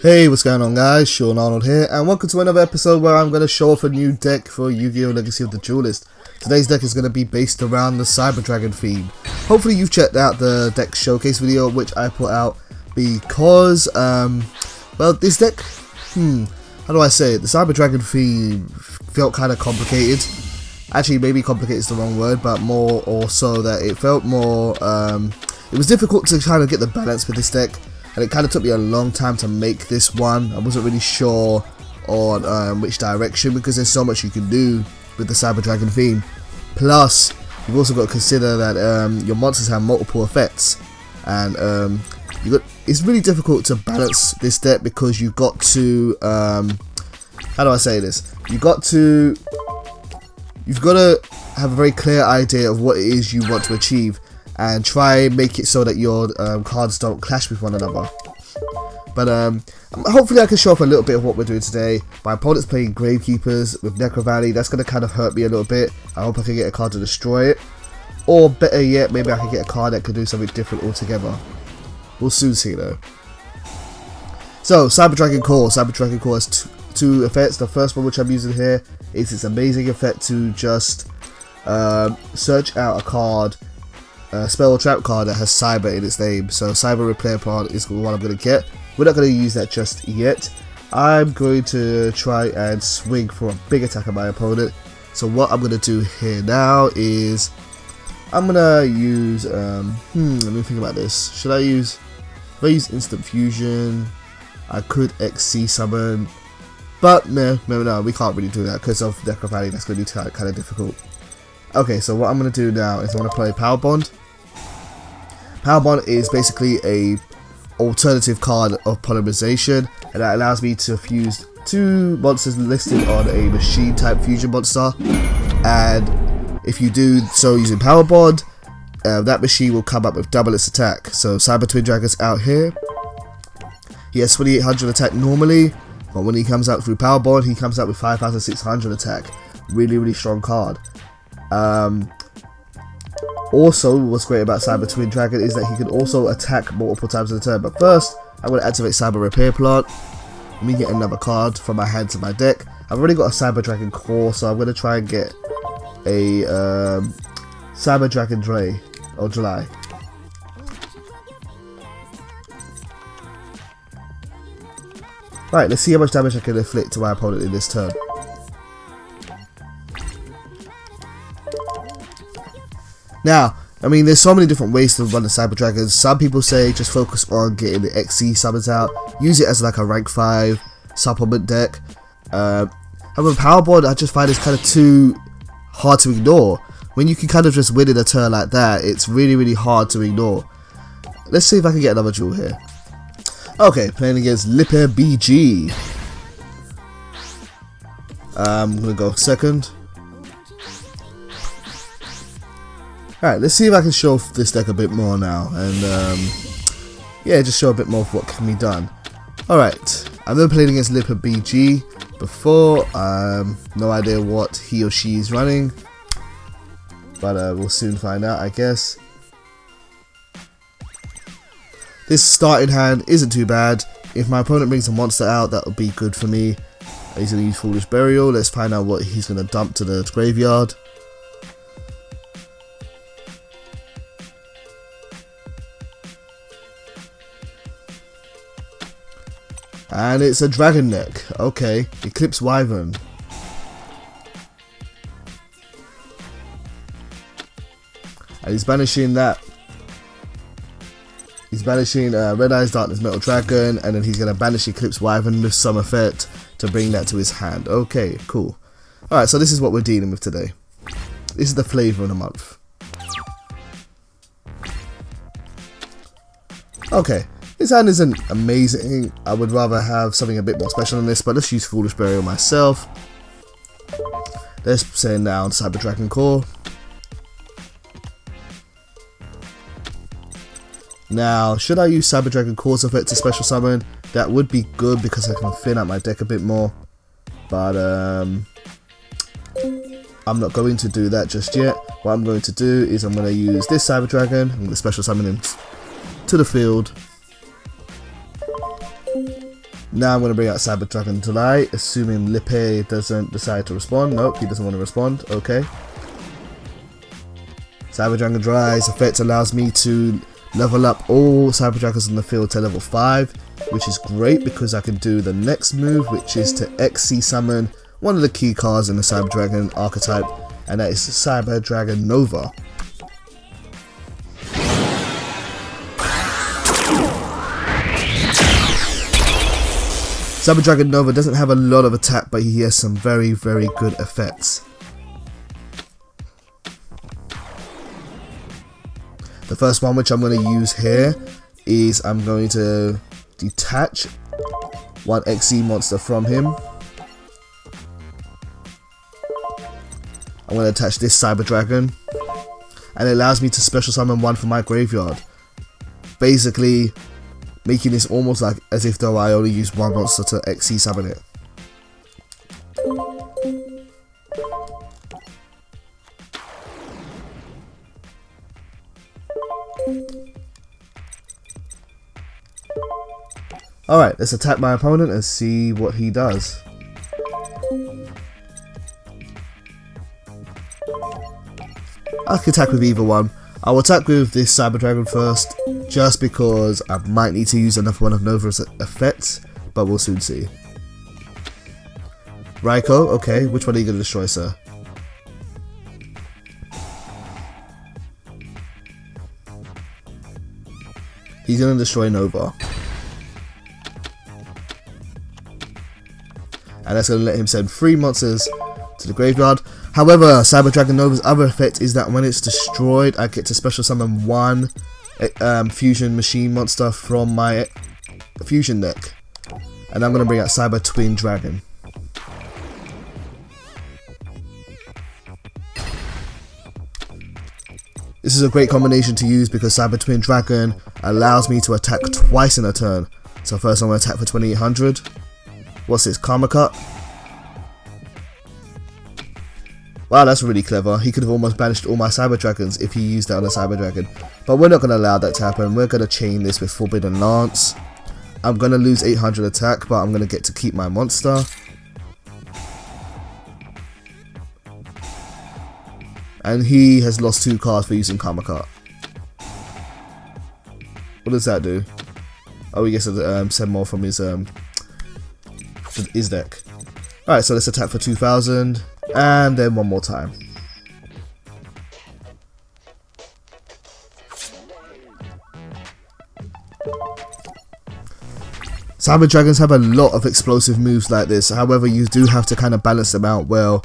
Hey, what's going on guys, Sean Arnold here, and welcome to another episode where I'm going to show off a new deck for Yu-Gi-Oh! Legacy of the Duelist. Today's deck is going to be based around the Cyber Dragon theme. Hopefully you've checked out the deck showcase video which I put out because, well, this deck, how do I say it, the Cyber Dragon theme felt kind of complicated. Actually, maybe complicated is the wrong word, but more or so that it felt more, it was difficult to kind of get the balance with this deck. And it kind of took me a long time to make this one. I wasn't really sure on which direction because there's so much you can do with the Cyber Dragon theme. Plus, you've also got to consider that your monsters have multiple effects, and it's really difficult to balance this deck because you've got to how do I say this? You've got to have a very clear idea of what it is you want to achieve, and try and make it so that your cards don't clash with one another. But hopefully I can show off a little bit of what we're doing today. My opponent's playing Gravekeepers with Necro Valley. That's going to kind of hurt me a little bit. I hope I can get a card to destroy it. Or better yet, maybe I can get a card that could do something different altogether. We'll soon see though. So, Cyber Dragon Core. Cyber Dragon Core has two effects. The first one which I'm using here is its amazing effect to just search out a card, spell or trap card that has Cyber in its name. So Cyber Repair Pod is the one I'm going to get. We're not going to use that just yet. I'm going to try and swing for a big attack at my opponent. So what I'm going to do here now is I'm going to use, let me think about this. Should I use, if I use Instant Fusion, I could XC Summon. But no, we can't really do that because of Necro Valley. That's going to be kind of difficult. Okay, so what I'm going to do now is I'm going to play Power Bond. Power Bond is basically a alternative card of polymerization, and that allows me to fuse two monsters listed on a machine type fusion monster. And if you do so using Power Bond, that machine will come up with double its attack. So Cyber Twin Dragon's out here. He has 2800 attack normally, but when he comes out through Power Bond, he comes out with 5600 attack. Really strong card. Also, what's great about Cyber Twin Dragon is that he can also attack multiple times in a turn. But first, I'm going to activate Cyber Repair Plant. Let me get another card from my hand to my deck. I've already got a Cyber Dragon Core, so I'm going to try and get a Cyber Dragon July. Right, let's see how much damage I can inflict to my opponent in this turn. Now, I mean, there's so many different ways to run the Cyber Dragons. Some people say just focus on getting the XC summons out, use it as like a rank 5 supplement deck. However, Power Bond, I just find it's kind of too hard to ignore. When you can kind of just win in a turn like that, it's really hard to ignore. Let's see if I can get another duel here. Okay, playing against Lipper BG. I'm going to go second. Alright, let's see if I can show off this deck a bit more now, and yeah, just show a bit more of what can be done. Alright, I've never played against Lipper BG before, no idea what he or she is running, but we'll soon find out, I guess. This starting hand isn't too bad. If my opponent brings a monster out, that would be good for me. He's going to use Foolish Burial. Let's find out what he's going to dump to the graveyard. And it's a dragon deck. Okay, Eclipse Wyvern. And he's banishing that. He's banishing Red Eyes Darkness Metal Dragon, and then he's going to banish Eclipse Wyvern with some effect to bring that to his hand. Okay, cool. Alright, so this is what we're dealing with today. This is the flavor of the month. Okay. This hand isn't amazing. I would rather have something a bit more special than this, but let's use Foolish Burial myself. Let's send down Cyber Dragon Core. Now, should I use Cyber Dragon Core's effect to special summon? That would be good because I can thin out my deck a bit more. But I'm not going to do that just yet. What I'm going to do is I'm going to use this Cyber Dragon. I'm going to special summon him to the field. Now I'm going to bring out Cyber Dragon Delay, assuming Lippe doesn't decide to respond. Nope, he doesn't want to respond. Okay. Cyber Dragon Dry's effect allows me to level up all Cyber Dragons in the field to level 5, which is great because I can do the next move, which is to XC summon one of the key cards in the Cyber Dragon archetype, and that is Cyber Dragon Nova. Cyber Dragon Nova doesn't have a lot of attack, but he has some very, very good effects. The first one which I'm going to use here is I'm going to detach one XE monster from him. I'm going to attach this Cyber Dragon, and it allows me to special summon one from my graveyard, basically making this almost like as if though I only use one monster to XE summon it. Alright, let's attack my opponent and see what he does. I can attack with either one. I will attack with this Cyber Dragon first, just because I might need to use another one of Nova's effects, but we'll soon see. Raiko, okay, which one are you going to destroy, sir? He's going to destroy Nova. And that's going to let him send 3 monsters to the graveyard. However, Cyber Dragon Nova's other effect is that when it's destroyed, I get to special summon one fusion machine monster from my fusion deck. And I'm going to bring out Cyber Twin Dragon. This is a great combination to use because Cyber Twin Dragon allows me to attack twice in a turn. So first I'm going to attack for 2800. What's this? Karma Cut? Wow, that's really clever. He could have almost banished all my Cyber Dragons if he used that on a Cyber Dragon. But we're not going to allow that to happen. We're going to chain this with Forbidden Lance. I'm going to lose 800 attack, but I'm going to get to keep my monster. And he has lost 2 cards for using Karma Cut. What does that do? Oh, he gets to send more from his deck. Alright, so let's attack for 2000. And then one more time. Cyber Dragons have a lot of explosive moves like this. However, you do have to kind of balance them out well.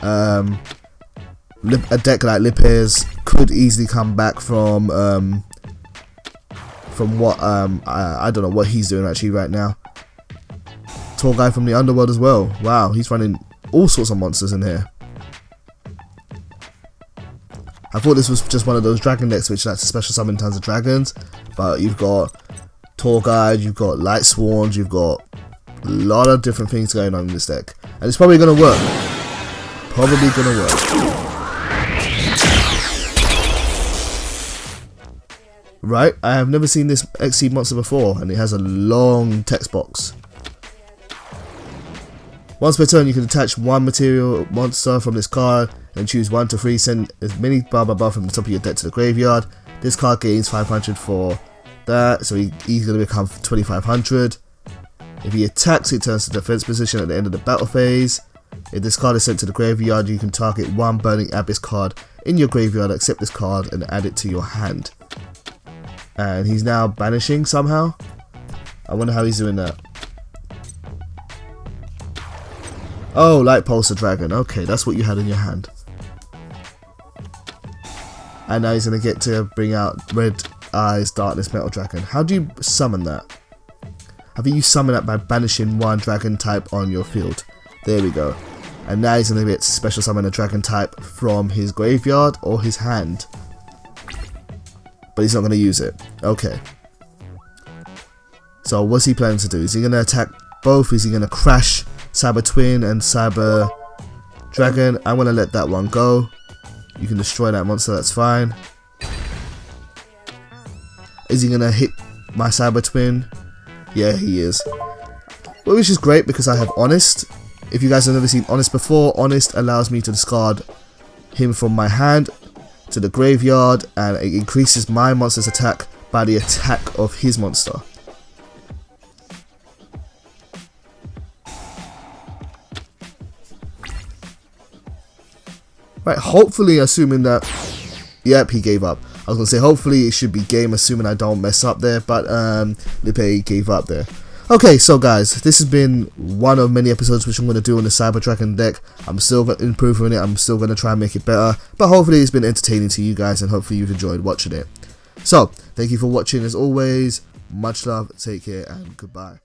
A deck like Lippe's could easily come back from what I don't know what he's doing actually right now. Tall guy from the underworld as well. Wow, he's running all sorts of monsters in here. I thought this was just one of those dragon decks which likes to special summon tons of dragons, but you've got Tour Guide, you've got Lightsworn, you've got a lot of different things going on in this deck, and it's probably gonna work. Probably gonna work. Right, I have never seen this XC monster before, and it has a long text box. Once per turn, you can attach one material monster from this card and choose 1 to 3. Send as many blah blah blah from the top of your deck to the graveyard. This card gains 500 for that, so he's going to become 2500. If he attacks, it turns to defense position at the end of the battle phase. If this card is sent to the graveyard, you can target one Burning Abyss card in your graveyard, accept this card, and add it to your hand. And he's now banishing somehow. I wonder how he's doing that. Oh, Light Pulsar Dragon. Okay, that's what you had in your hand. And now he's going to get to bring out Red Eyes Darkness Metal Dragon. How do you summon that? I think you summon that by banishing one dragon type on your field. There we go. And now he's going to get to special summon a dragon type from his graveyard or his hand. But he's not going to use it. Okay. So what's he planning to do? Is he going to attack both? Is he going to crash Cyber Twin and Cyber Dragon? I'm going to let that one go. You can destroy that monster, that's fine. Is he going to hit my Cyber Twin? Yeah, he is. which is great because I have Honest. If you guys have never seen Honest before, Honest allows me to discard him from my hand to the graveyard, and it increases my monster's attack by the attack of his monster. Right, hopefully, assuming that, yep, he gave up. I was going to say, hopefully it should be game, assuming I don't mess up there, but Lipe gave up there. Okay, so guys, this has been one of many episodes which I'm going to do on the Cyber Dragon deck. I'm still improving it, I'm still going to try and make it better, but hopefully it's been entertaining to you guys, and hopefully you've enjoyed watching it. So, thank you for watching as always, much love, take care, and goodbye.